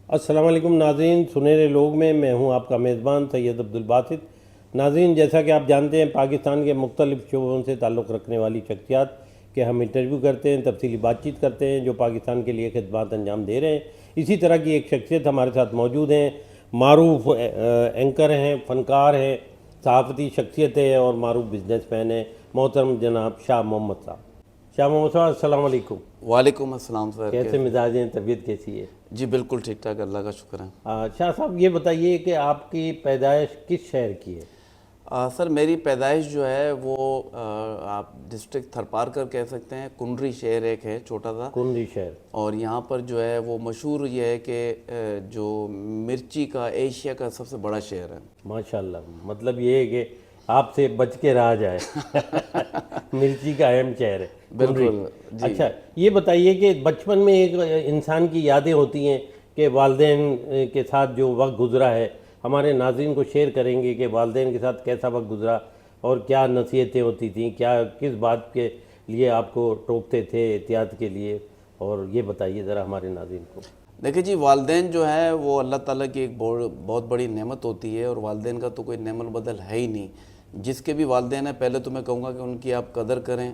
السلام علیکم ناظرین، سنہرے لوگ میں ہوں آپ کا میزبان سید عبدالباسط۔ ناظرین، جیسا کہ آپ جانتے ہیں پاکستان کے مختلف شعبوں سے تعلق رکھنے والی شخصیات کے ہم انٹرویو کرتے ہیں، تفصیلی بات چیت کرتے ہیں جو پاکستان کے لیے خدمات انجام دے رہے ہیں۔ اسی طرح کی ایک شخصیت ہمارے ساتھ موجود ہیں، معروف اینکر ہیں، فنکار ہیں، صحافتی شخصیت ہے اور معروف بزنس مین ہیں، محترم جناب شاہ محمد صاحب۔ شاہ محمد صاحب السلام علیکم۔ وعلیکم السلام سر، کیسے مزاج ہیں، طبیعت کیسی ہے؟ جی بالکل ٹھیک ٹھاک، اللہ کا شکر ہے۔ شاہ صاحب یہ بتائیے کہ آپ کی پیدائش کس شہر کی ہے؟ سر میری پیدائش جو ہے وہ آپ ڈسٹرکٹ تھرپارکر کہہ سکتے ہیں، کنڈری شہر ایک ہے چھوٹا سا، کنڈی شہر۔ اور یہاں پر جو ہے وہ مشہور یہ ہے کہ جو مرچی کا ایشیا کا سب سے بڑا شہر ہے۔ ماشاءاللہ، مطلب یہ ہے کہ آپ سے بچ کے رہا جائے۔ مرچی کا اہم شہر ہے کنڈری۔ بالکل جی۔ اچھا یہ بتائیے کہ بچپن میں ایک انسان کی یادیں ہوتی ہیں کہ والدین کے ساتھ جو وقت گزرا ہے، ہمارے ناظرین کو شیئر کریں گے کہ والدین کے ساتھ کیسا وقت گزرا اور کیا نصیحتیں ہوتی تھیں، کیا کس بات کے لیے آپ کو ٹوکتے تھے احتیاط کے لیے، اور یہ بتائیے ذرا ہمارے ناظرین کو۔ دیکھیں جی، والدین جو ہے وہ اللہ تعالیٰ کی ایک بہت بڑی نعمت ہوتی ہے، اور والدین کا تو کوئی نعم البدل ہے ہی نہیں۔ جس کے بھی والدین ہیں پہلے تو میں کہوں گا کہ ان کی آپ قدر کریں،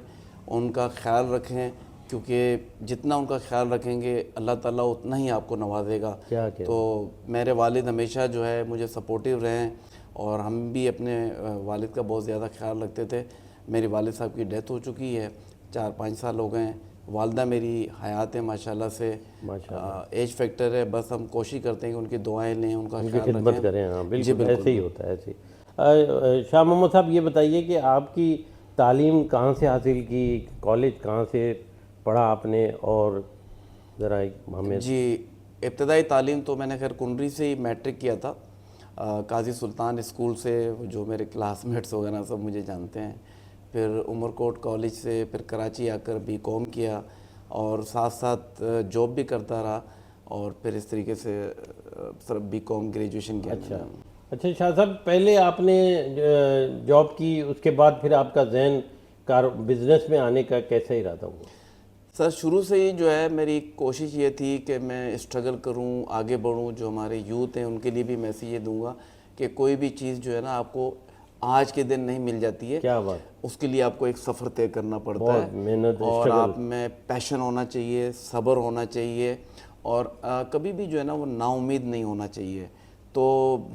ان کا خیال رکھیں، کیونکہ جتنا ان کا خیال رکھیں گے اللہ تعالیٰ اتنا ہی آپ کو نوازے گا۔ کیا تو میرے والد ہمیشہ جو ہے مجھے سپورٹیو رہے ہیں، اور ہم بھی اپنے والد کا بہت زیادہ خیال رکھتے تھے۔ میری والد صاحب کی ڈیتھ ہو چکی ہے، 4-5 سال ہو گئے ہیں۔ والدہ میری حیات ہے ماشاءاللہ سے، ایج فیکٹر ہے، بس ہم کوشش کرتے ہیں کہ ان کی دعائیں لیں، ان کا ان کی خیال خدمت رکھیں۔ کریں۔ ہاں بالکل ایسے ہی ہوتا ہے، ایسے ہی۔ شاہ محمد صاحب یہ بتائیے کہ آپ کی تعلیم کہاں سے حاصل کی، کالج کہاں سے پڑھا آپ نے، اور ذرا ہمیں۔ جی ابتدائی تعلیم تو میں نے خیر کنڈری سے ہی میٹرک کیا تھا، قاضی سلطان اسکول سے، جو میرے کلاس میٹس وغیرہ سب مجھے جانتے ہیں۔ پھر عمر کوٹ کالج سے پھر کراچی آ کر بی کام کیا، اور ساتھ ساتھ جاب بھی کرتا رہا، اور پھر اس طریقے سے صرف بی کام گریجویشن کیا۔ اچھا شاہ صاحب، پہلے آپ نے جاب کی، اس کے بعد پھر آپ کا ذہن بزنس میں آنے کا کیسا ارادہ ہوا؟ سر شروع سے ہی جو ہے میری کوشش یہ تھی کہ میں اسٹرگل کروں، آگے بڑھوں۔ جو ہمارے یوتھ ہیں ان کے لیے بھی میسیج یہ دوں گا کہ کوئی بھی چیز جو ہے نا آپ کو آج کے دن نہیں مل جاتی ہے، کیا بات، اس کے لیے آپ کو ایک سفر طے کرنا پڑتا ہے، محنت، اور آپ میں پیشن ہونا چاہیے، صبر ہونا چاہیے، اور کبھی بھی جو ہے نا وہ نا امید نہیں ہونا چاہیے۔ تو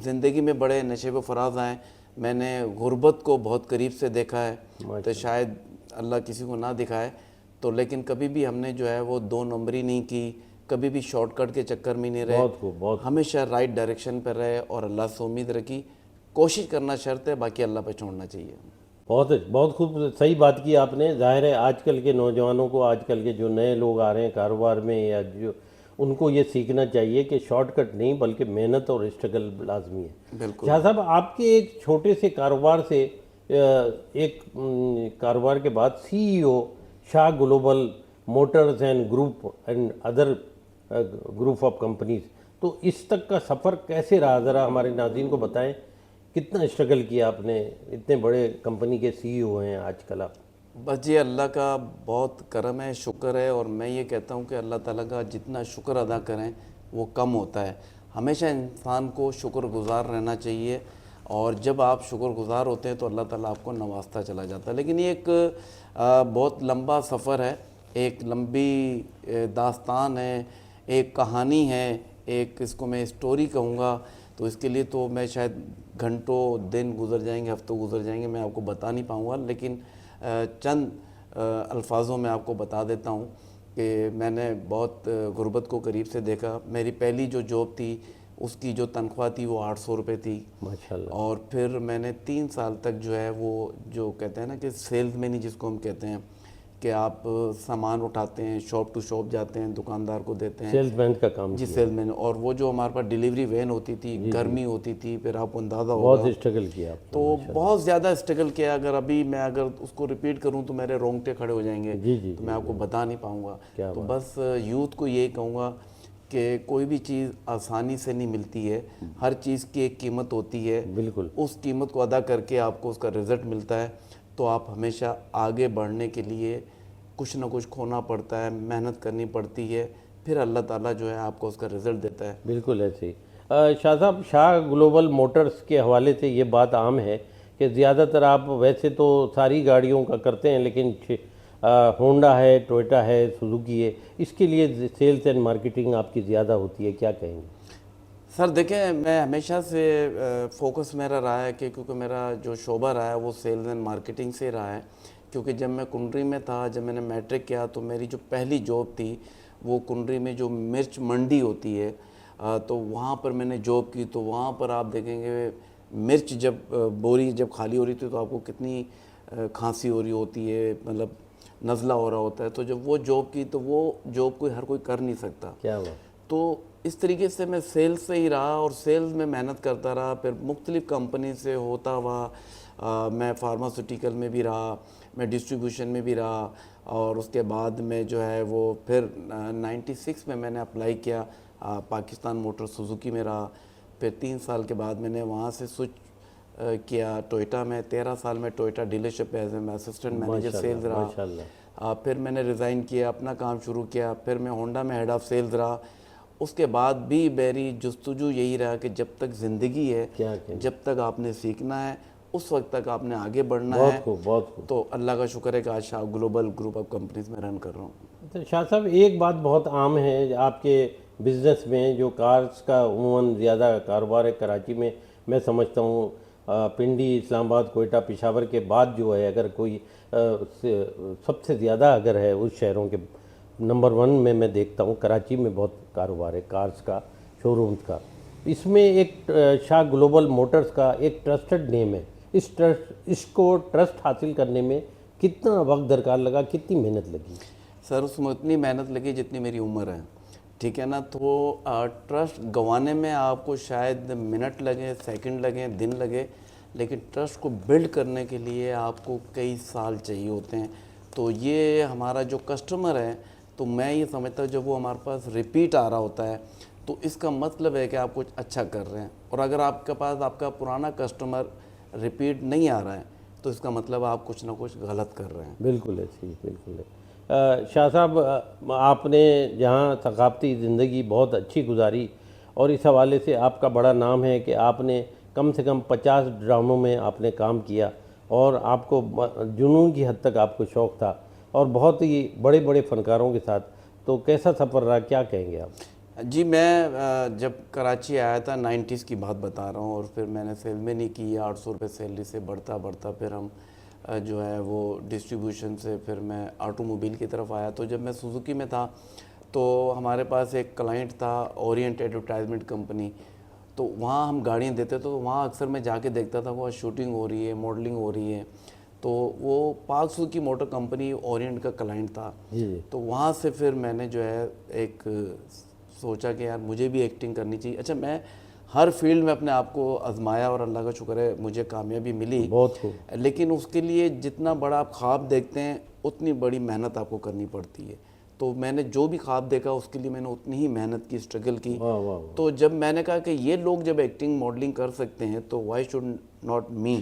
زندگی میں بڑے نشیب و فراز آئیں، میں نے غربت کو بہت قریب سے دیکھا ہے، تو شاید اللہ کسی کو نہ دکھائے، تو لیکن کبھی بھی ہم نے جو ہے وہ 2 نمبری نہیں کی، کبھی بھی شارٹ کٹ کے چکر میں نہیں رہے، ہمیشہ رائٹ ڈائریکشن پر رہے، اور اللہ سے امید رکھی۔ کوشش کرنا شرط ہے، باقی اللہ پہ چھوڑنا چاہیے۔ بہت خوب، صحیح بات کی آپ نے۔ ظاہر ہے آج کل کے نوجوانوں کو، آج کل کے جو نئے لوگ آ رہے ہیں کاروبار میں، یا جو ان کو یہ سیکھنا چاہیے کہ شارٹ کٹ نہیں بلکہ محنت اور اسٹرگل لازمی ہے۔ بالکل شاہ صاحب، آپ کے ایک چھوٹے سے کاروبار سے ایک کاروبار کے بعد C E O Shah global motors and group and other group of companies, تو اس تک کا سفر کیسے رہا، ذرا ہمارے ناظرین کو بتائیں۔ کتنا اسٹرگل کیا آپ نے؟ اتنے بڑے کمپنی کے سی ای او ہیں آج کل آپ۔ بس جی اللہ کا بہت کرم ہے، شکر ہے، اور میں یہ کہتا ہوں کہ اللہ تعالیٰ کا جتنا شکر ادا کریں وہ کم ہوتا ہے۔ ہمیشہ انسان کو شکر گزار رہنا چاہیے، اور جب آپ شکر گزار ہوتے ہیں تو اللہ تعالیٰ آپ کو نوازتا چلا جاتا ہے۔ لیکن یہ ایک بہت لمبا سفر ہے، ایک لمبی داستان ہے، ایک کہانی ہے، ایک اس کو میں اسٹوری کہوں گا، تو اس کے لیے تو میں شاید گھنٹوں، دن گزر جائیں گے، ہفتوں گزر جائیں گے، میں آپ کو بتا نہیں پاؤں گا، لیکن چند الفاظوں میں آپ کو بتا دیتا ہوں کہ میں نے بہت غربت کو قریب سے دیکھا۔ میری پہلی جو جاب تھی اس کی جو تنخواہ تھی وہ 800 روپے تھی، ماشاءاللہ۔ اور پھر میں نے 3 سال تک جو ہے وہ جو کہتے ہیں نا کہ سیلز مین ہی جس کو ہم کہتے ہیں، کہ آپ سامان اٹھاتے ہیں، شاپ ٹو شاپ جاتے ہیں، دکاندار کو دیتے ہیں، سیلز مین کا کام جی کیا، سیلز مین، اور وہ جو ہمارے پاس ڈیلیوری وین ہوتی تھی، گرمی ہوتی تھی، پھر آپ کو اندازہ بہت ہوگا، اسٹرگل کیا آپ نے۔ تو بہت زیادہ اسٹرگل کیا۔ اگر ابھی میں اس کو ریپیٹ کروں تو میرے رونگٹے کھڑے ہو جائیں گے، جی تو میں آپ کو بتا نہیں پاؤں گا۔ کیا تو بس یوتھ کو یہی کہوں گا کہ کوئی بھی چیز آسانی سے نہیں ملتی ہے، ہر چیز کی ایک قیمت ہوتی ہے، بالکل اس قیمت کو ادا کر کے آپ کو اس کا رزلٹ ملتا ہے۔ تو آپ ہمیشہ آگے بڑھنے کے لیے کچھ نہ کچھ کھونا پڑتا ہے، محنت کرنی پڑتی ہے، پھر اللہ تعالیٰ جو ہے آپ کو اس کا رزلٹ دیتا ہے. بالکل ایسے ہی. شاہ صاحب، شاہ گلوبل موٹرز کے حوالے سے یہ بات عام ہے کہ زیادہ تر آپ ویسے تو ساری گاڑیوں کا کرتے ہیں، لیکن ہونڈا ہے، ٹوئٹا ہے، سوزوکی ہے، اس کے لیے سیلز اینڈ مارکیٹنگ آپ کی زیادہ ہوتی ہے، کیا کہیں گے؟ سر دیکھیں، میں ہمیشہ سے فوکس میرا رہا ہے کہ کیونکہ میرا جو شعبہ رہا ہے وہ سیلز اینڈ مارکیٹنگ سے رہا ہے. کیونکہ جب میں کنڈری میں تھا، جب میں نے میٹرک کیا، تو میری جو پہلی جاب تھی وہ کنڈری میں جو مرچ منڈی ہوتی ہے، تو وہاں پر میں نے جاب کی. تو وہاں پر آپ دیکھیں گے مرچ جب بوری جب خالی ہو رہی تھی تو آپ کو کتنی کھانسی ہو رہی ہوتی ہے، مطلب نزلہ ہو رہا ہوتا ہے. تو جب وہ جاب کی تو وہ جاب ہر کوئی کر نہیں سکتا. کیا ہوا؟ تو اس طریقے سے میں سیلز سے ہی رہا اور سیلز میں محنت کرتا رہا. پھر مختلف کمپنی سے ہوتا ہوا میں فارماسوٹیکل میں بھی رہا، میں ڈسٹریبیوشن میں بھی رہا. اور اس کے بعد میں جو ہے وہ پھر 96 میں نے اپلائی کیا پاکستان موٹر سوزوکی میں رہا. پھر 3 سال کے بعد میں نے وہاں سے سوئچ کیا ٹوئٹا میں. 13 سال میں Toyota dealership as a assistant manager sales رہا. ماشاءاللہ. پھر میں نے ریزائن کیا، اپنا کام شروع کیا. پھر میں ہونڈا میں ہیڈ آف سیلز رہا. اس کے بعد بھی میری جستجو یہی رہا کہ جب تک زندگی ہے، جب تک آپ نے سیکھنا ہے، اس وقت تک آپ نے آگے بڑھنا ہے. بہت خوب، بہت خوب. تو اللہ کا شکر ہے کہ آج شاہ گلوبل گروپ آف کمپنیز میں رن کر رہا ہوں. تو شاہ صاحب، ایک بات بہت عام ہے آپ کے بزنس میں، جو کارز کا عموماً زیادہ کاروبار ہے کراچی میں، میں سمجھتا ہوں پنڈی، اسلام آباد، کوئٹہ، پشاور کے بعد جو ہے، اگر کوئی سب سے زیادہ اگر ہے اس شہروں کے نمبر 1 میں دیکھتا ہوں کراچی میں بہت کاروبار ہے کارز کا، شو رومز کا. اس میں ایک شاہ گلوبل موٹرز کا ایک ٹرسٹڈ نیم ہے. اس کو ٹرسٹ حاصل کرنے میں کتنا وقت درکار لگا، کتنی محنت لگی؟ سر اس میں اتنی محنت لگی جتنی میری عمر ہے، ٹھیک ہے نا. تو ٹرسٹ گنوانے میں آپ کو شاید منٹ لگیں، سیکنڈ لگیں، دن لگے، لیکن ٹرسٹ کو بلڈ کرنے کے لیے آپ کو کئی سال چاہیے ہوتے ہیں. تو یہ ہمارا جو کسٹمر ہے، تو میں یہ سمجھتا ہوں جب وہ ہمارے پاس ریپیٹ آ رہا ہوتا ہے تو اس کا مطلب ہے کہ آپ کچھ اچھا کر رہے ہیں. اور اگر آپ کے پاس آپ کا پرانا کسٹمر ریپیٹ نہیں آ رہا ہے تو اس کا مطلب آپ کچھ نہ کچھ غلط کر رہے ہیں. بالکل ہے، صحیح، بالکل ہے. شاہ صاحب، آپ نے جہاں ثقافتی زندگی بہت اچھی گزاری، اور اس حوالے سے آپ کا بڑا نام ہے کہ آپ نے کم سے کم 50 ڈراموں میں آپ نے کام کیا، اور آپ کو جنون کی حد تک آپ کو شوق تھا، اور بہت ہی بڑے بڑے فنکاروں کے ساتھ. تو کیسا سفر رہا، کیا کہیں گے آپ؟ جی میں جب کراچی آیا تھا 90s کی بات بتا رہا ہوں، اور پھر میں نے سیل میں نہیں کی. 800 روپے سیلری سے بڑھتا پھر ہم جو ہے وہ ڈسٹریبیوشن سے پھر میں آٹو موبائل کی طرف آیا. تو جب میں سوزوکی میں تھا تو ہمارے پاس ایک کلائنٹ تھا، اورینٹ ایڈورٹائزمنٹ کمپنی. تو وہاں ہم گاڑیاں دیتے تو وہاں اکثر میں جا کے دیکھتا تھا وہ شوٹنگ ہو رہی ہے، ماڈلنگ ہو رہی ہے. تو وہ پاک سوزوکی موٹر کمپنی اورینٹ کا کلائنٹ تھا. تو وہاں سے پھر میں نے جو ہے ایک سوچا کہ یار مجھے بھی ایکٹنگ کرنی چاہیے. اچھا، میں ہر فیلڈ میں اپنے آپ کو آزمایا اور اللہ کا شکر ہے مجھے کامیابی ملی. بہت خوب. لیکن اس کے لیے جتنا بڑا آپ خواب دیکھتے ہیں اتنی بڑی محنت آپ کو کرنی پڑتی ہے. تو میں نے جو بھی خواب دیکھا اس کے لیے میں نے اتنی ہی محنت کی، اسٹرگل کی. تو جب میں نے کہا کہ یہ لوگ جب ایکٹنگ ماڈلنگ کر سکتے ہیں تو وائی شوڈ ناٹ می.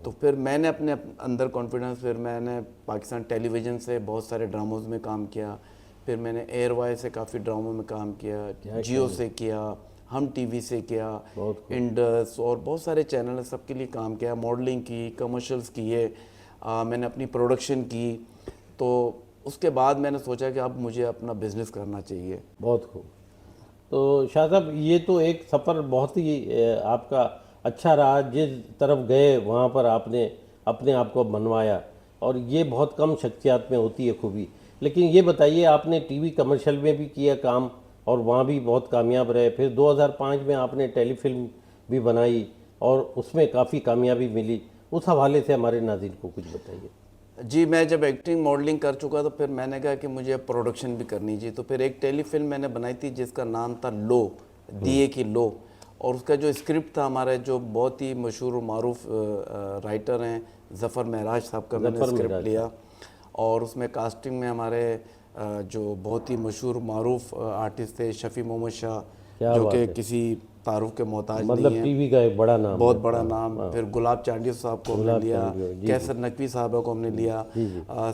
تو پھر میں نے اپنے اندر کانفیڈنس، پھر میں نے پاکستان ٹیلی ویژن سے بہت سارے ڈراموز میں کام کیا. پھر میں نے ایئر وائے سے کافی ڈراموں میں کام کیا، جیو سے کیا، ہم ٹی وی سے کیا، انڈس اور بہت سارے چینل سب کے لیے کام کیا. ماڈلنگ کی، کمرشلز کیے، میں نے اپنی پروڈکشن کی. تو اس کے بعد میں نے سوچا کہ اب مجھے اپنا بزنس کرنا چاہیے. بہت خوب. تو شاہ صاحب، یہ تو ایک سفر بہت ہی آپ کا اچھا رہا. جس طرف گئے وہاں پر آپ نے اپنے آپ کو بنوایا، اور یہ بہت کم شخصیات میں ہوتی ہے خوبی. لیکن یہ بتائیے، آپ نے ٹی وی کمرشل میں بھی کیا کام اور وہاں بھی بہت کامیاب رہے. پھر 2005 میں آپ نے ٹیلی فلم بھی بنائی اور اس میں کافی کامیابی ملی. اس حوالے سے ہمارے ناظرین کو کچھ بتائیے. جی میں جب ایکٹنگ ماڈلنگ کر چکا تو پھر میں نے کہا کہ مجھے پروڈکشن بھی کرنی چاہیے. تو پھر ایک ٹیلی فلم میں نے بنائی تھی جس کا نام تھا لو، دیے کی لو. اور اس کا جو اسکرپٹ تھا، ہمارے جو بہت ہی مشہور و معروف رائٹر ہیں ظفر معراج صاحب کا میں نے اسکرپٹ لیا. اور اس میں کاسٹنگ میں ہمارے جو بہت ہی مشہور معروف آرٹسٹ تھے شفیع محمد شاہ، جو کہ کسی تعارف کے محتاج مطلب نہیں ہے، ٹی وی کا ایک بڑا نام، بہت بڑا نام. پھر گلاب چانڈی صاحب کو ہم نے لیا، کیسر نقوی صاحبہ کو ہم نے لیا،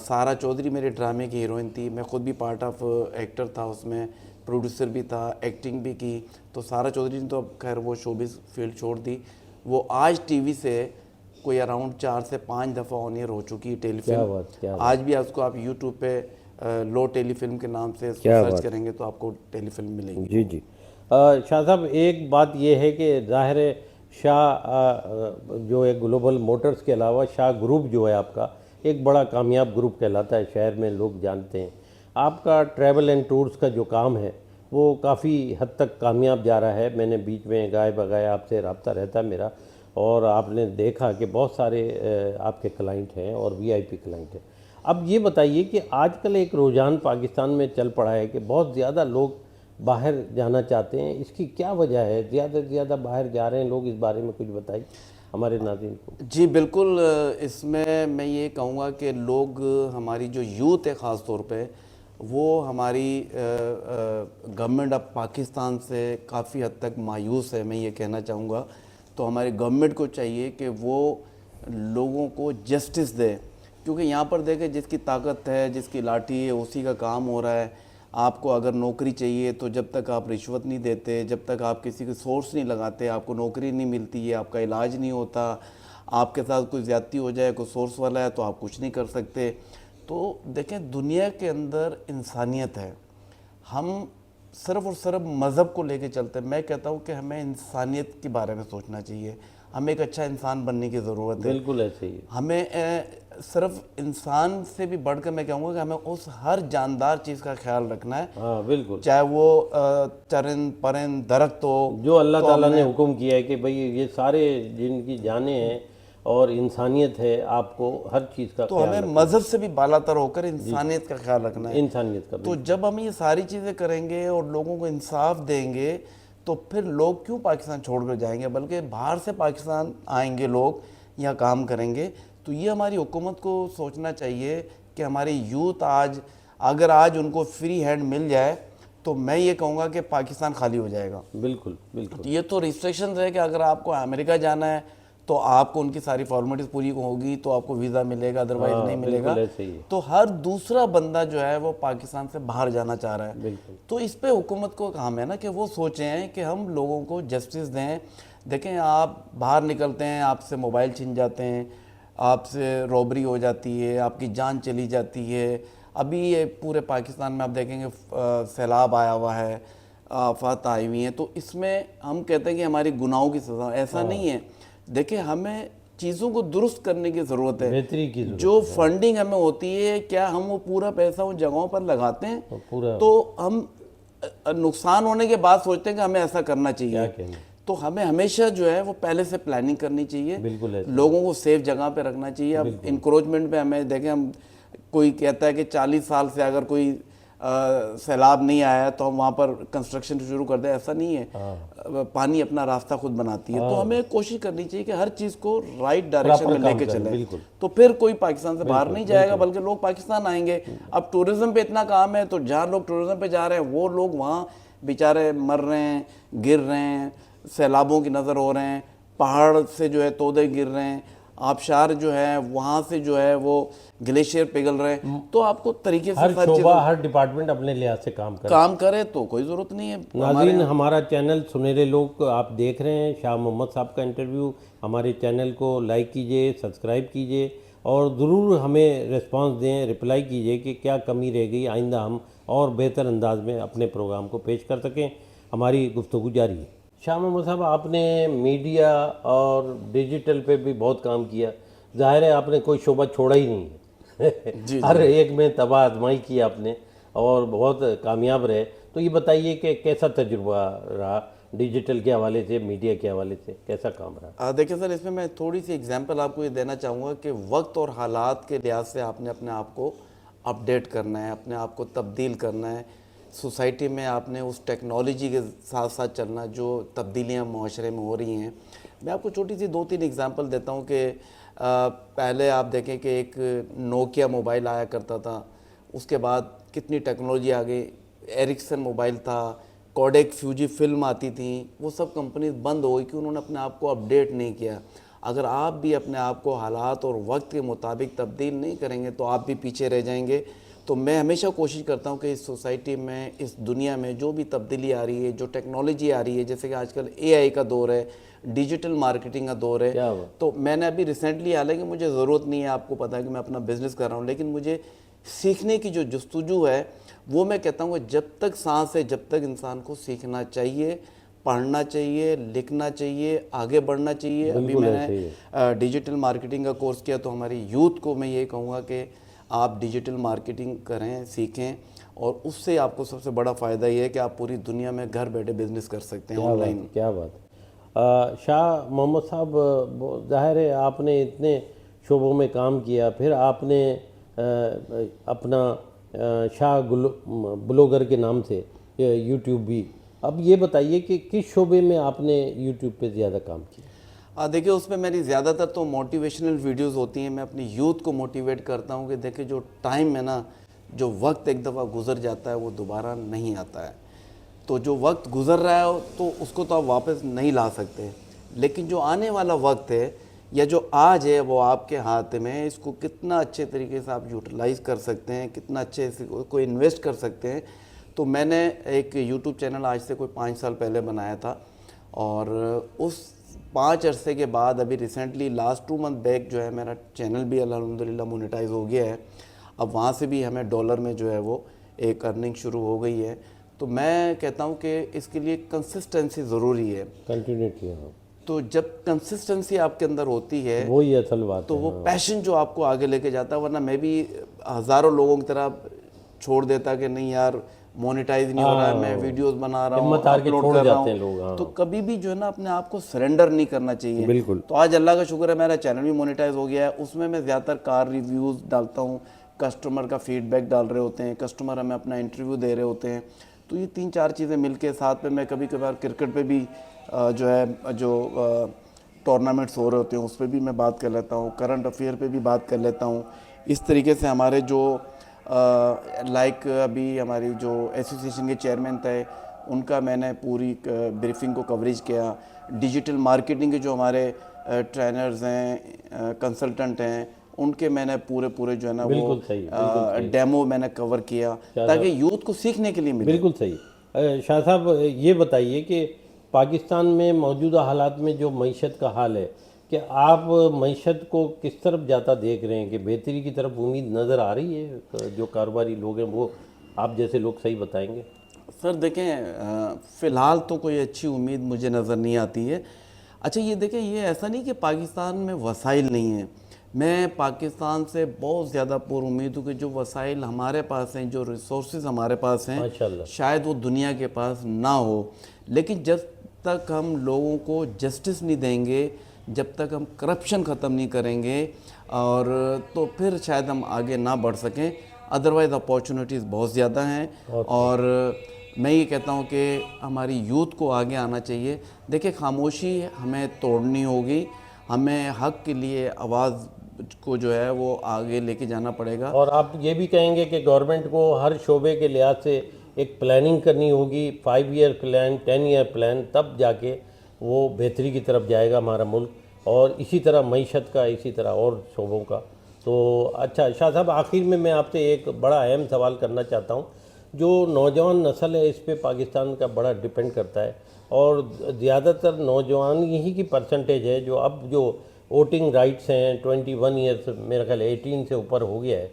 سارا چودھری میرے ڈرامے کی ہیروئن تھی، میں خود بھی پارٹ آف ایکٹر تھا اس میں، پروڈیوسر بھی تھا، ایکٹنگ بھی کی. تو سارا چودھری نے تو اب خیر وہ شوبز فیلڈ چھوڑ دی. وہ آج ٹی وی سے کوئی اراؤنڈ 4 سے 5 دفعہ آن ایئر ہو چکی ہے ٹیلی فلم. آج بھی اس کو آپ یوٹیوب پہ لو ٹیلی فلم کے نام سے اس کو سرچ کریں گے تو آپ کو ٹیلی فلم ملے گی. جی جی. شاہ صاحب ایک بات یہ ہے کہ ظاہر ہے شاہ جو ہے گلوبل موٹرز کے علاوہ شاہ گروپ جو ہے آپ کا ایک بڑا کامیاب گروپ کہلاتا ہے، شہر میں لوگ جانتے ہیں. آپ کا ٹریول اینڈ ٹورز کا جو کام ہے وہ کافی حد تک کامیاب جا رہا ہے. میں نے بیچ میں گائے بگائے آپ سے رابطہ رہتا ہے میرا، اور آپ نے دیکھا کہ بہت سارے آپ کے کلائنٹ ہیں اور وی آئی پی کلائنٹ ہیں. اب یہ بتائیے کہ آج کل ایک رجحان پاکستان میں چل پڑا ہے کہ بہت زیادہ لوگ باہر جانا چاہتے ہیں. اس کی کیا وجہ ہے؟ زیادہ سے زیادہ باہر جا رہے ہیں لوگ، اس بارے میں کچھ بتائیے ہمارے ناظرین کو. جی بالکل. اس میں یہ کہوں گا کہ لوگ، ہماری جو یوتھ ہے خاص طور پہ، وہ ہماری گورنمنٹ آف پاکستان سے کافی حد تک مایوس ہے، میں یہ کہنا چاہوں گا. تو ہماری گورنمنٹ کو چاہیے کہ وہ لوگوں کو جسٹس دے، کیونکہ یہاں پر دیکھیں جس کی طاقت ہے، جس کی لاٹھی ہے، اسی کا کام ہو رہا ہے. آپ کو اگر نوکری چاہیے تو جب تک آپ رشوت نہیں دیتے، جب تک آپ کسی کو سورس نہیں لگاتے، آپ کو نوکری نہیں ملتی ہے، آپ کا علاج نہیں ہوتا. آپ کے ساتھ کوئی زیادتی ہو جائے، کوئی سورس والا ہے، تو آپ کچھ نہیں کر سکتے. تو دیکھیں دنیا کے اندر انسانیت ہے. ہم صرف اور صرف مذہب کو لے کے چلتے ہیں. میں کہتا ہوں کہ ہمیں انسانیت کے بارے میں سوچنا چاہیے. ہمیں ایک اچھا انسان بننے کی ضرورت ہے. بالکل ایسے ہی. ہمیں صرف انسان سے بھی بڑھ کر میں کہوں گا کہ ہمیں اس ہر جاندار چیز کا خیال رکھنا ہے، ہاں بالکل. چاہے وہ چرند پرند درخت ہو. جو اللہ تعالیٰ نے حکم کیا ہے کہ بھئی یہ سارے جن کی جانیں ہیں اور انسانیت ہے، آپ کو ہر چیز کا تو ہمیں مذہب سے بھی بالا تر ہو کر انسانیت کا خیال رکھنا ہے. انسانیت کا. تو جب ہم یہ ساری چیزیں کریں گے اور لوگوں کو انصاف دیں گے تو پھر لوگ کیوں پاکستان چھوڑ کر جائیں گے، بلکہ باہر سے پاکستان آئیں گے لوگ، یہاں کام کریں گے. تو یہ ہماری حکومت کو سوچنا چاہیے کہ ہماری یوتھ اگر آج ان کو فری ہینڈ مل جائے تو میں یہ کہوں گا کہ پاکستان خالی ہو جائے گا. بالکل بالکل. یہ تو ریسٹرکشنز ہے کہ اگر آپ کو امریکہ جانا ہے تو آپ کو ان کی ساری فارمیلٹیز پوری ہوگی تو آپ کو ویزا ملے گا، ادروائز نہیں ملے گا. تو ہر دوسرا بندہ جو ہے وہ پاکستان سے باہر جانا چاہ رہا ہے. تو اس پہ حکومت کو کام ہے نا کہ وہ سوچیں کہ ہم لوگوں کو جسٹس دیں. دیکھیں آپ باہر نکلتے ہیں، آپ سے موبائل چھن جاتے ہیں، آپ سے روبری ہو جاتی ہے، آپ کی جان چلی جاتی ہے. ابھی یہ پورے پاکستان میں آپ دیکھیں گے سیلاب آیا ہوا ہے، آفات آئی ہوئی ہیں. تو اس میں ہم کہتے ہیں کہ ہماری گناہوں کی سزا، ایسا نہیں ہے. دیکھیں ہمیں چیزوں کو درست کرنے کی ضرورت ہے. بہتری کی ضرورت. جو فنڈنگ ہمیں ہوتی ہے، کیا ہم وہ پورا پیسہ ان جگہوں پر لگاتے ہیں؟ تو ہم نقصان ہونے کے بعد سوچتے ہیں کہ ہمیں ایسا کرنا چاہیے. تو ہمیں ہمیشہ جو ہے وہ پہلے سے پلاننگ کرنی چاہیے، لوگوں کو سیف جگہ پہ رکھنا چاہیے. اب انکروچمنٹ پہ ہمیں دیکھیں، ہم کوئی کہتا ہے کہ 40 سال سے اگر کوئی سیلاب نہیں آیا تو ہم وہاں پر کنسٹرکشن شروع کر دیں، ایسا نہیں ہے. پانی اپنا راستہ خود بناتی ہے. تو ہمیں کوشش کرنی چاہیے کہ ہر چیز کو رائٹ ڈائریکشن میں لے کے چلیں. تو پھر کوئی پاکستان سے باہر نہیں جائے گا بلکہ لوگ پاکستان آئیں گے. اب ٹورزم پہ اتنا کام ہے تو جہاں لوگ ٹورزم پہ جا رہے ہیں وہ لوگ وہاں بیچارے مر رہے ہیں، گر رہے ہیں، سیلابوں کی نظر ہو رہے ہیں، پہاڑ سے جو ہے تودے گر رہے ہیں، آبشار جو ہے وہاں سے جو ہے وہ گلیشیئر پگھل رہے ہیں. تو آپ کو طریقے سے ہر شعبہ، ہر ڈپارٹمنٹ اپنے لحاظ سے کام کرے تو کوئی ضرورت نہیں ہے. ناظرین ہمارا چینل سنہرے لوگ آپ دیکھ رہے ہیں، شاہ محمد صاحب کا انٹرویو. ہمارے چینل کو لائک کیجئے، سبسکرائب کیجئے اور ضرور ہمیں رسپانس دیں، رپلائی کیجئے کہ کیا کمی رہ گئی، آئندہ ہم اور بہتر انداز میں اپنے پروگرام کو پیش کر سکیں. ہماری گفتگو جاری ہے. شاہ محمد صاحب، آپ نے میڈیا اور ڈیجیٹل پہ بھی بہت کام کیا. ظاہر ہے آپ نے کوئی شعبہ چھوڑا ہی نہیں ہے. ہر ایک میں تباہ آزمائی کی آپ نے اور بہت کامیاب رہے. تو یہ بتائیے کہ کیسا تجربہ رہا ڈیجیٹل کے حوالے سے، میڈیا کے حوالے سے کیسا کام رہا؟ دیکھیں سر، اس میں میں تھوڑی سی اگزامپل آپ کو یہ دینا چاہوں گا کہ وقت اور حالات کے لحاظ سے آپ نے اپنے آپ کو اپڈیٹ کرنا ہے، اپنے آپ کو تبدیل کرنا ہے. سوسائٹی میں آپ نے اس ٹیکنالوجی کے ساتھ ساتھ چلنا جو تبدیلیاں معاشرے میں ہو رہی ہیں. میں آپ کو چھوٹی سی 2-3 اگزامپل دیتا ہوں کہ پہلے آپ دیکھیں کہ ایک نوکیا موبائل آیا کرتا تھا، اس کے بعد کتنی ٹیکنالوجی آ گئی. ایرکسن موبائل تھا، کوڈیک فیوجی فلم آتی تھیں، وہ سب کمپنیز بند ہو گئی کہ انہوں نے اپنے آپ کو اپڈیٹ نہیں کیا. اگر آپ بھی اپنے آپ کو حالات اور وقت کے مطابق تبدیل نہیں کریں گے تو آپ بھی پیچھے رہ جائیں گے. تو میں ہمیشہ کوشش کرتا ہوں کہ اس سوسائٹی میں، اس دنیا میں جو بھی تبدیلی آ رہی ہے، جو ٹیکنالوجی آ رہی ہے، جیسے کہ آج کل AI کا دور ہے، ڈیجیٹل مارکیٹنگ کا دور ہے. کیا بات. تو میں نے ابھی ریسنٹلی، حالانکہ مجھے ضرورت نہیں ہے، آپ کو پتہ ہے کہ میں اپنا بزنس کر رہا ہوں، لیکن مجھے سیکھنے کی جو جستجو ہے وہ میں کہتا ہوں کہ جب تک سانس ہے جب تک انسان کو سیکھنا چاہیے، پڑھنا چاہیے، لکھنا چاہیے، آگے بڑھنا چاہیے. ابھی بالکل میں ایسے ہی ہے. نے ڈیجیٹل مارکیٹنگ کا کورس کیا، تو ہماری یوتھ کو میں یہ کہوں گا کہ آپ ڈیجیٹل مارکیٹنگ کریں، سیکھیں، اور اس سے آپ کو سب سے بڑا فائدہ یہ ہے کہ آپ پوری دنیا میں گھر بیٹھے بزنس کر سکتے ہیں آن لائن. کیا بات. شاہ محمد صاحب، ظاہر ہے آپ نے اتنے شعبوں میں کام کیا، پھر آپ نے اپنا شاہ بلاگر کے نام سے یوٹیوب بھی. اب یہ بتائیے کہ کس شعبے میں آپ نے یوٹیوب پہ زیادہ کام کیا؟ دیکھیں اس میں میری زیادہ تر تو موٹیویشنل ویڈیوز ہوتی ہیں. میں اپنی یوتھ کو موٹیویٹ کرتا ہوں کہ دیکھیں جو ٹائم ہے نا، جو وقت ایک دفعہ گزر جاتا ہے وہ دوبارہ نہیں آتا ہے. تو جو وقت گزر رہا ہے تو اس کو تو آپ واپس نہیں لا سکتے، لیکن جو آنے والا وقت ہے یا جو آج ہے وہ آپ کے ہاتھ میں ہے. اس کو کتنا اچھے طریقے سے آپ یوٹیلائز کر سکتے ہیں، کتنا اچھے سے کوئی انویسٹ کر سکتے ہیں. تو میں نے ایک یوٹیوب چینل آج سے کوئی 5 سال پہلے بنایا تھا، اور اس 5 عرصے کے بعد ابھی ریسنٹلی لاسٹ 2 منتھ بیک جو ہے میرا چینل بھی الحمدللہ مونیٹائز ہو گیا ہے. اب وہاں سے بھی ہمیں ڈالر میں جو ہے وہ ایک ارننگ شروع ہو گئی ہے. تو میں کہتا ہوں کہ اس کے لیے کنسسٹنسی ضروری ہے. کنٹینیوٹی. ہاں، تو جب کنسسٹنسی آپ کے اندر ہوتی ہے وہی اصل بات تو ہے. وہ پیشن جو آپ کو آگے لے کے جاتا ہے. ورنہ میں بھی ہزاروں لوگوں کی طرح چھوڑ دیتا کہ نہیں یار مونیٹائز نہیں ہو رہا ہے، میں ویڈیوز بنا رہا ہوں، ہمت ہار کے اپلوڈ چھوڑ کر رہا جاتے ہیں ہوں. لوگ. ہاں تو کبھی بھی جو ہے نا اپنے آپ کو سرنڈر نہیں کرنا چاہیے. بالکل. تو آج اللہ کا شکر ہے میرا چینل بھی مونیٹائز ہو گیا ہے. اس میں زیادہ تر کار ریویوز ڈالتا ہوں، کسٹمر کا فیڈ بیک ڈال رہے ہوتے ہیں، کسٹمر ہمیں اپنا انٹرویو دے رہے ہوتے ہیں. تو یہ 3-4 چیزیں مل کے ساتھ میں کبھی کبھار کرکٹ پہ بھی جو ہے جو ٹورنامنٹس ہو رہے ہوتے ہیں اس پہ بھی میں بات کر لیتا ہوں، کرنٹ افیئر پہ بھی بات کر لیتا ہوں. اس طریقے سے ہمارے جو لائک ابھی ہماری جو ایسوسیشن کے چیئرمین تھے ان کا میں نے پوری بریفنگ کو کوریج کیا. ڈیجیٹل مارکیٹنگ کے جو ہمارے ٹرینرز ہیں، کنسلٹنٹ ہیں، ان کے میں نے پورے جو ہے نا وہ بالکل صحیح، بالکل صحیح. ڈیمو میں نے کور کیا تاکہ یوتھ کو سیکھنے کے لیے ملے. بالکل صحیح. شاہ صاحب یہ بتائیے کہ پاکستان میں موجودہ حالات میں جو معیشت کا حال ہے، کہ آپ معیشت کو کس طرف جاتا دیکھ رہے ہیں؟ کہ بہتری کی طرف امید نظر آ رہی ہے؟ جو کاروباری لوگ ہیں وہ آپ جیسے لوگ صحیح بتائیں گے. سر دیکھیں فی الحال تو کوئی اچھی امید مجھے نظر نہیں آتی ہے. اچھا یہ دیکھیں، یہ ایسا نہیں کہ پاکستان میں وسائل نہیں ہیں. میں پاکستان سے بہت زیادہ پر امید ہوں کہ جو وسائل ہمارے پاس ہیں، جو ریسورسز ہمارے پاس ہیں، ماشاءاللہ. شاید وہ دنیا کے پاس نہ ہو. لیکن جب تک ہم لوگوں کو جسٹس نہیں دیں گے، جب تک ہم کرپشن ختم نہیں کریں گے، اور تو پھر شاید ہم آگے نہ بڑھ سکیں. ادروائز اپارچونیٹیز بہت زیادہ ہیں، اور میں یہ کہتا ہوں کہ ہماری یوتھ کو آگے آنا چاہیے. دیکھیں خاموشی ہمیں توڑنی ہوگی، ہمیں حق کے لیے آواز کو جو ہے وہ آگے لے کے جانا پڑے گا. اور آپ یہ بھی کہیں گے کہ گورنمنٹ کو ہر شعبے کے لحاظ سے ایک پلاننگ کرنی ہوگی، 5 ایئر پلان، 10 ایئر پلان، تب جا کے وہ بہتری کی طرف جائے گا ہمارا ملک. اور اسی طرح معیشت کا، اسی طرح اور شعبوں کا. تو اچھا شاہ صاحب، آخر میں آپ سے ایک بڑا اہم سوال کرنا چاہتا ہوں. جو نوجوان نسل ہے اس پہ پاکستان کا بڑا ڈیپینڈ کرتا ہے، اور زیادہ تر نوجوان ہی کی پرسنٹیج ہے جو اب جو ووٹنگ رائٹس ہیں 21 ایئرس، میرا خیال 18 سے اوپر ہو گیا ہے،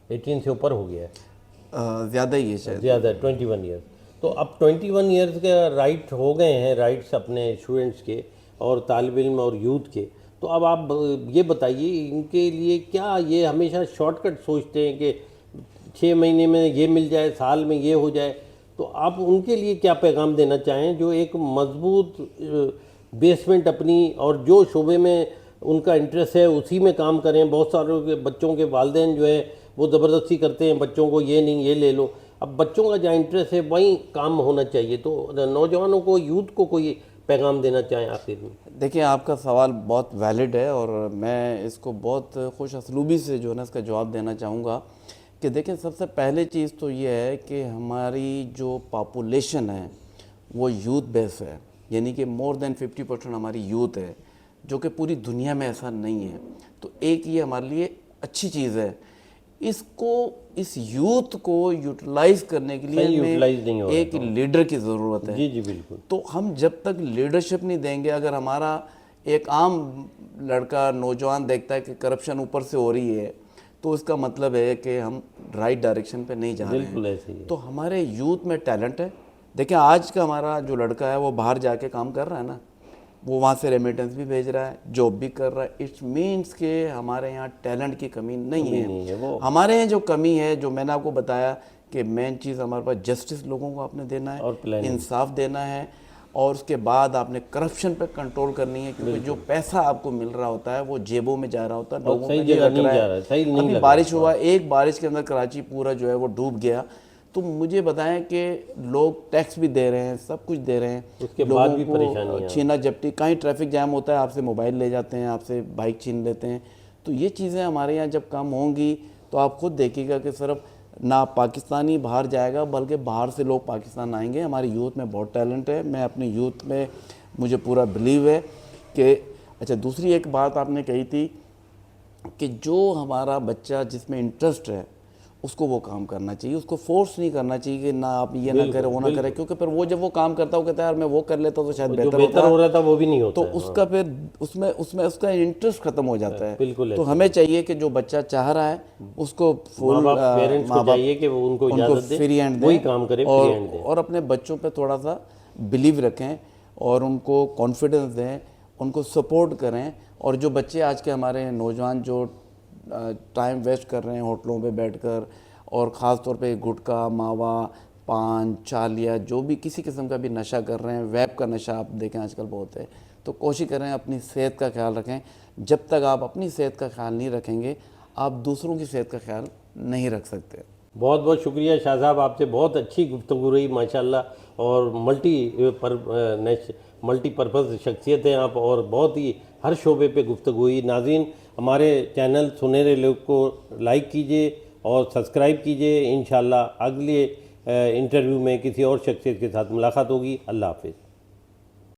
18 سے اوپر ہو گیا ہے، زیادہ ہی ہے شاید، زیادہ 21 ایئرس. تو اب 21 ایئرس کے رائٹ ہو گئے ہیں، رائٹس اپنے اسٹوڈنٹس کے اور طالب علم اور یوتھ کے. تو اب آپ یہ بتائیے ان کے لیے کیا یہ ہمیشہ شارٹ کٹ سوچتے ہیں کہ 6 مہینے میں یہ مل جائے، سال میں یہ ہو جائے؟ تو آپ ان کے لیے کیا پیغام دینا چاہیں جو ایک مضبوط بیسمنٹ اپنی، اور جو شعبے میں ان کا انٹرسٹ ہے اسی میں کام کریں؟ بہت سارے بچوں کے والدین جو ہے وہ زبردستی کرتے ہیں بچوں کو، یہ نہیں یہ لے لو. اب بچوں کا جہاں انٹرسٹ ہے وہیں کام ہونا چاہیے. تو نوجوانوں کو، یوتھ کو کوئی پیغام دینا چاہیں آخر میں؟ دیکھیں آپ کا سوال بہت ویلڈ ہے، اور میں اس کو بہت خوش اسلوبی سے جو ہے نا اس کا جواب دینا چاہوں گا. کہ دیکھیں سب سے پہلے چیز تو یہ ہے کہ ہماری جو پاپولیشن ہے وہ یوتھ بیس ہے، یعنی کہ مور دین 50% ہماری یوتھ ہے، جو کہ پوری دنیا میں ایسا نہیں ہے. تو ایک یہ ہمارے لیے اچھی چیز ہے. اس یوتھ کو یوٹیلائز کرنے کے لیے ہمیں ایک لیڈر کی ضرورت ہے. جی بالکل. تو ہم جب تک لیڈرشپ نہیں دیں گے، اگر ہمارا ایک عام لڑکا نوجوان دیکھتا ہے کہ کرپشن اوپر سے ہو رہی ہے، تو اس کا مطلب ہے کہ ہم رائٹ ڈائریکشن پہ نہیں جا رہے ہیں. بالکل ایسے ہی ہے. تو ہمارے یوتھ میں ٹیلنٹ ہے. دیکھیں آج کا ہمارا جو لڑکا ہے وہ باہر جا کے کام کر رہا ہے نا، وہ وہاں سے ریمیٹنس بھی بھیج رہا ہے، جاب بھی کر رہا ہے. اٹس مینس کہ ہمارے یہاں ٹیلنٹ کی کمی نہیں ہے. ہمارے یہاں جو کمی ہے، جو میں نے آپ کو بتایا کہ مین چیز ہمارے پاس جسٹس لوگوں کو آپ نے دینا ہے، انصاف دینا ہے، اور اس کے بعد آپ نے کرپشن پہ کنٹرول کرنی ہے. کیونکہ جو پیسہ آپ کو مل رہا ہوتا ہے وہ جیبوں میں جا رہا ہوتا ہے، لوگوں میں نہیں لگ رہا ہے. ابھی بارش ہوا، ایک بارش کے اندر کراچی پورا جو ہے وہ ڈوب گیا. تو مجھے بتائیں کہ لوگ ٹیکس بھی دے رہے ہیں، سب کچھ دے رہے ہیں، اس کے بعد بھی پریشانی ہے. چھینا جپٹی، کہیں ٹریفک جام ہوتا ہے آپ سے موبائل لے جاتے ہیں، آپ سے بائک چھین لیتے ہیں. تو یہ چیزیں ہمارے یہاں جب کم ہوں گی تو آپ خود دیکھیے گا کہ صرف نہ پاکستانی باہر جائے گا بلکہ باہر سے لوگ پاکستان آئیں گے. ہماری یوتھ میں بہت ٹیلنٹ ہے. میں اپنی یوتھ میں مجھے پورا بلیو ہے کہ اچھا. دوسری ایک بات آپ نے کہی تھی کہ جو ہمارا بچہ جس میں انٹرسٹ ہے اس کو وہ کام کرنا چاہیے، اس کو فورس نہیں کرنا چاہیے کہ نہ آپ یہ نہ کریں وہ نہ کریں. کیونکہ پھر وہ جب وہ کام کرتا ہے وہ کہتا ہے یار میں وہ کر لیتا ہوں تو شاید بہتر ہو رہا تھا وہ بھی نہیں ہوتا. تو اس کا پھر اس کا انٹرسٹ ختم ہو جاتا ہے. تو ہمیں چاہیے کہ جو بچہ چاہ رہا ہے اس کو فل پیرنٹس کو چاہیے کہ وہ ان کو اجازت دیں، فری ہینڈ وہی کام کرے، فری ہینڈ دیں، اور اپنے بچوں پہ تھوڑا سا بلیو رکھیں اور ان کو کانفیڈنس دیں، ان کو سپورٹ کریں. اور جو بچے آج کے ہمارے نوجوان جو ٹائم ویسٹ کر رہے ہیں ہوٹلوں پہ بیٹھ کر، اور خاص طور پہ گٹکا، ماوا، پان، چالیا، جو بھی کسی قسم کا بھی نشہ کر رہے ہیں، ویپ کا نشہ آپ دیکھیں آج کل بہت ہے. تو کوشش کریں اپنی صحت کا خیال رکھیں. جب تک آپ اپنی صحت کا خیال نہیں رکھیں گے آپ دوسروں کی صحت کا خیال نہیں رکھ سکتے. بہت بہت شکریہ شاہ صاحب، آپ سے بہت اچھی گفتگو رہی ماشاءاللہ، اور ملٹی پرپز شخصیت ہیں آپ، اور بہت ہی ہر شعبے پہ گفتگو ہوئی. ناظرین ہمارے چینل سنہرے لوگ کو لائک کیجئے اور سبسکرائب کیجئے. انشاءاللہ اگلے انٹرویو میں کسی اور شخصیت کے ساتھ ملاقات ہوگی. اللہ حافظ.